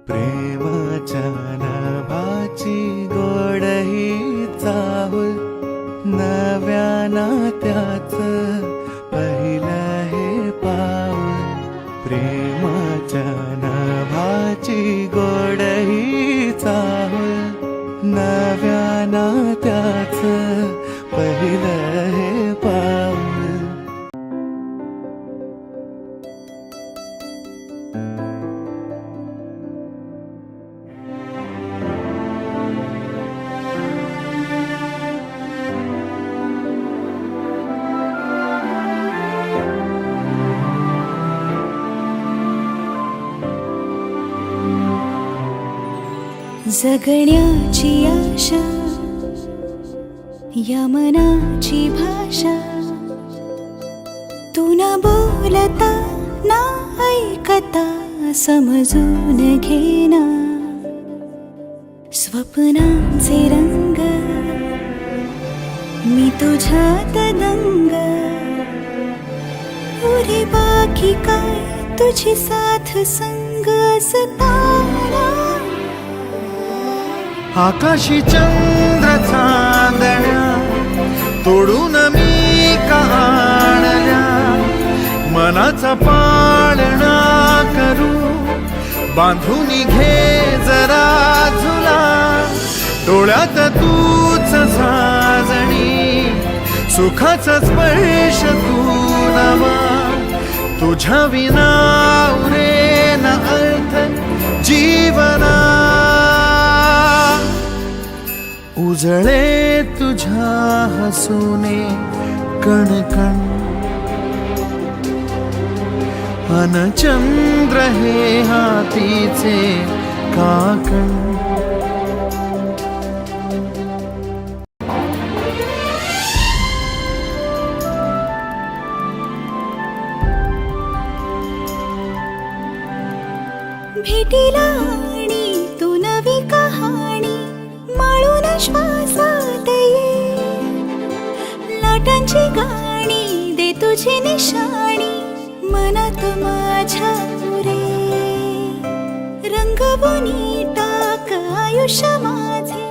प्रेमाच्या नभाची गोड ही चाहूल, नव्या नात्याचं पहिलं हे पाऊल. प्रेमाच्या नभाची गोड ही चाहूल, नव्या नात्याचं पहिलं हे पाऊल. जगण्याची आशा, या मनाची भाषा, तू न बोलता ना ऐकता समजून घेना. स्वप्नांचे रंग मी तुझ्यात दंग, उरे बाकी काय तुझी साथ संग असताना. आकाशी चंद्र चांदण्या तोडून मी का आणल्या, मनाचा पाळणा करू बांधून घे जरा झुला. डोळ्यात तूच साजणी, सुखाचा स्पर्श तू नवा. तुझ्या विना उरेन अर्थ जीवना. उजळे तुझ्या हसूने कणकण, अन चंद्र हे हातीचे काकण. भेटीला आणि तू नवी कहाणी माळून श्वासात ये. लाटांची गाणी दे तुझी निशाणी मनात माझ्या रे. रंगवून टाक आयुष्य माझे